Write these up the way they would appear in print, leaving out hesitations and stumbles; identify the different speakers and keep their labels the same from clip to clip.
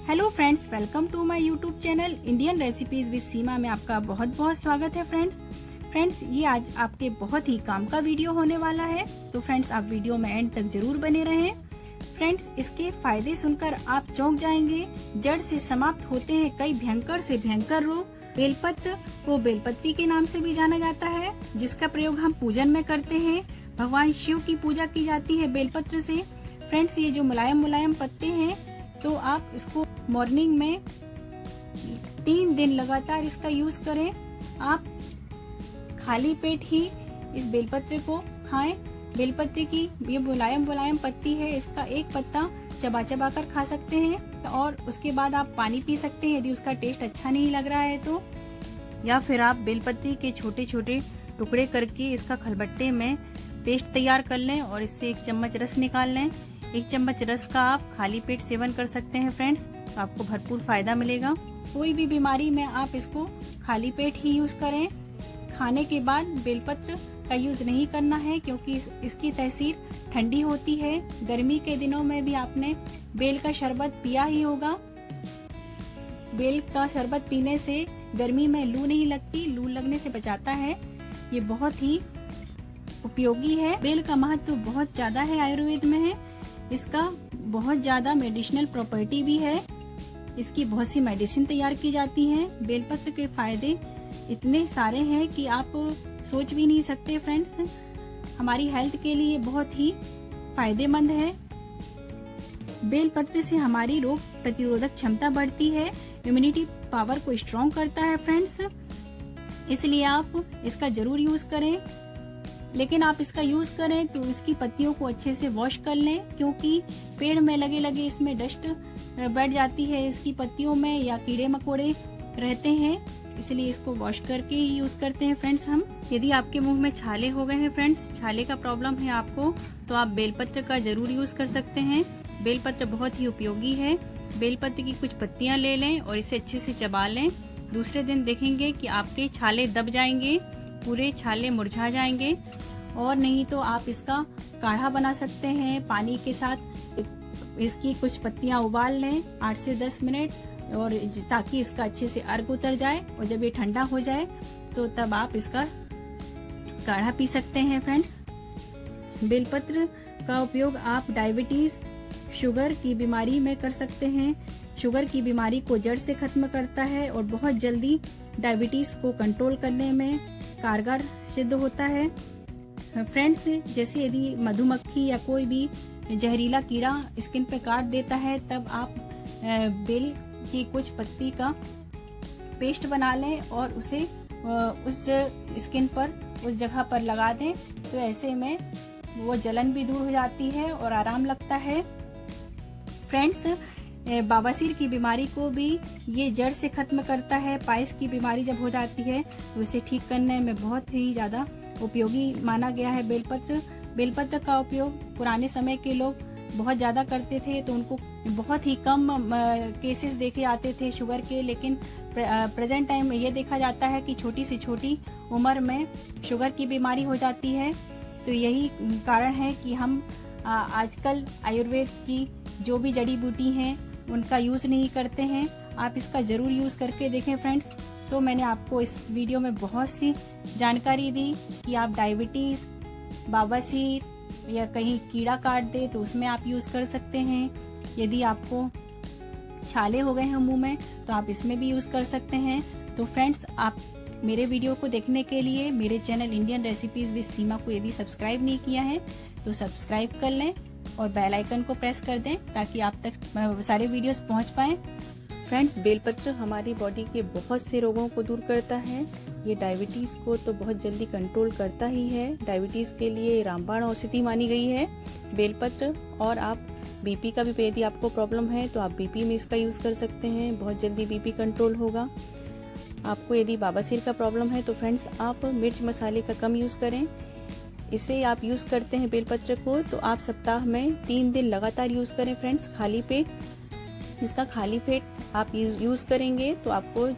Speaker 1: Hello friends, welcome to my YouTube channel Indian recipes with Seema में आपका बहुत बहुत स्वागत है। फ्रेंड्स ये आज आपके बहुत ही काम का वीडियो होने वाला है, तो फ्रेंड्स आप वीडियो में एंड तक जरूर बने रहें। फ्रेंड्स इसके फायदे सुनकर आप चौंक जाएंगे। जड़ से समाप्त होते हैं कई भयंकर से भयंकर रोग। बेलपत्र को बेलपत्री के नाम से भी जाना जाता है, जिसका प्रयोग हम पूजन में करते हैं। भगवान शिव की पूजा की जाती है बेलपत्र से। फ्रेंड्स ये जो मुलायम मुलायम पत्ते हैं, तो आप इसको मॉर्निंग में 3 दिन लगातार इसका यूज करें। आप खाली पेट ही इस बेलपत्र को खाएं। बेलपत्र की ये मुलायम मुलायम पत्ती है, इसका एक पत्ता चबा चबा कर खा सकते हैं और उसके बाद आप पानी पी सकते हैं यदि उसका टेस्ट अच्छा नहीं लग रहा है तो। या फिर आप बेलपत्री के छोटे छोटे टुकड़े करके इसका खलबट्टे में पेस्ट तैयार कर लें और इससे 1 चम्मच रस निकाल लें। 1 चम्मच रस का आप खाली पेट सेवन कर सकते हैं फ्रेंड्स, तो आपको भरपूर फायदा मिलेगा। कोई भी बीमारी में आप इसको खाली पेट ही यूज करें। खाने के बाद बेलपत्र का यूज नहीं करना है, क्योंकि इसकी तासीर ठंडी होती है। गर्मी के दिनों में भी आपने बेल का शरबत पिया ही होगा। बेल का शरबत पीने से गर्मी में लू नहीं लगती, लू लगने से बचाता है। ये बहुत ही उपयोगी है। बेल का महत्व बहुत ज्यादा है, आयुर्वेद में है। इसका बहुत ज्यादा मेडिसिनल प्रॉपर्टी भी है। इसकी बहुत सी मेडिसिन तैयार की जाती हैं। बेलपत्र के फायदे इतने सारे हैं कि आप सोच भी नहीं सकते फ्रेंड्स। हमारी हेल्थ के लिए बहुत ही फायदेमंद है। बेलपत्र से हमारी रोग प्रतिरोधक क्षमता बढ़ती है, इम्यूनिटी पावर को स्ट्रॉन्ग करता है फ्रेंड्स। इसलिए आप इसका जरूर यूज करें। लेकिन आप इसका यूज करें तो इसकी पत्तियों को अच्छे से वॉश कर लें, क्योंकि पेड़ में लगे लगे इसमें डस्ट बैठ जाती है इसकी पत्तियों में, या कीड़े मकोड़े रहते हैं, इसलिए इसको वॉश करके ही यूज करते हैं फ्रेंड्स हम। यदि आपके मुंह में छाले हो गए हैं फ्रेंड्स, छाले का प्रॉब्लम है आपको, तो आप बेलपत्र का जरूर यूज कर सकते हैं। बेलपत्र बहुत ही उपयोगी है। बेलपत्र की कुछ पत्तियां ले लें और इसे अच्छे से चबा लें। दूसरे दिन देखेंगे कि आपके छाले दब जाएंगे, पूरे छाले मुरझा जाएंगे। और नहीं तो आप इसका काढ़ा बना सकते हैं पानी के साथ। इसकी कुछ पत्तियां उबाल लें 8 से 10 मिनट, और ताकि इसका अच्छे से अर्क उतर जाए। और जब ये ठंडा हो जाए तो तब आप इसका काढ़ा पी सकते हैं फ्रेंड्स। बेलपत्र का उपयोग आप डायबिटीज, शुगर की बीमारी में कर सकते हैं। शुगर की बीमारी को जड़ से खत्म करता है और बहुत जल्दी डायबिटीज को कंट्रोल करने में कारगर सिद्ध होता है फ्रेंड्स। जैसे यदि मधुमक्खी या कोई भी जहरीला कीड़ा स्किन पे काट देता है, तब आप बेल की कुछ पत्ती का पेस्ट बना लें और उसे उस स्किन पर, उस जगह पर लगा दें, तो ऐसे में वो जलन भी दूर हो जाती है और आराम लगता है फ्रेंड्स। बवासीर की बीमारी को भी ये जड़ से खत्म करता है। पाइल्स की बीमारी जब हो जाती है तो इसे ठीक करने में बहुत ही ज्यादा उपयोगी माना गया है बेलपत्र। बेलपत्र का उपयोग पुराने समय के लोग बहुत ज्यादा करते थे, तो उनको बहुत ही कम केसेस देखे जाते थे शुगर के। लेकिन प्रेजेंट टाइम में ये देखा जाता है कि छोटी से छोटी उम्र में शुगर की बीमारी हो जाती है। तो यही कारण है कि हम आजकल आयुर्वेद की जो भी जड़ी बूटी हैं उनका यूज नहीं करते हैं। आप इसका जरूर यूज करके देखें फ्रेंड्स। तो मैंने आपको इस वीडियो में बहुत सी जानकारी दी कि आप डायबिटीज, बवासीर या कहीं कीड़ा काट दे तो उसमें आप यूज कर सकते हैं। यदि आपको छाले हो गए हैं मुंह में तो आप इसमें भी यूज कर सकते हैं। तो फ्रेंड्स आप मेरे वीडियो को देखने के लिए मेरे चैनल इंडियन रेसिपीज विद सीमा को यदि सब्सक्राइब नहीं किया है तो सब्सक्राइब कर लें और बेल आइकन को प्रेस कर दें, ताकि आप तक सारे वीडियोस पहुंच पाएं। फ्रेंड्स बेलपत्र हमारी बॉडी के बहुत से रोगों को दूर करता है। ये डायबिटीज को तो बहुत जल्दी कंट्रोल करता ही है। डायबिटीज के लिए रामबाण औषधि मानी गई है बेलपत्र। और आप बीपी का भी, यदि आपको प्रॉब्लम है तो आप बीपी में इसका यूज कर सकते हैं, बहुत जल्दी बीपी कंट्रोल होगा। आपको यदि बवासीर का प्रॉब्लम है तो फ्रेंड्स आप मिर्च मसाले का कम यूज करें। इसे आप यूज करते हैं बेलपत्र को, तो आप सप्ताह में 3 दिन लगातार यूज करें फ्रेंड्स, खाली पेट। इसका खाली पेट आप यूज करेंगे तो आपको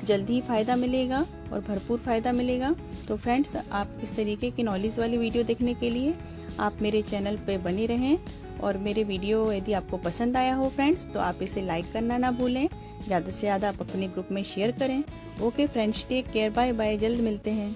Speaker 1: जल्दी ही फायदा मिलेगा और भरपूर फायदा मिलेगा। तो फ्रेंड्स आप इस तरीके की नॉलेज वाली वीडियो देखने के लिए आप मेरे चैनल पे बने रहें और मेरे वीडियो यदि आपको पसंद आया हो फ्रेंड्स तो आप इसे लाइक करना ना भूलें, ज़्यादा से ज़्यादा आप अपने ग्रुप में शेयर करें। Okay friends, take care, bye bye, जल्द मिलते हैं।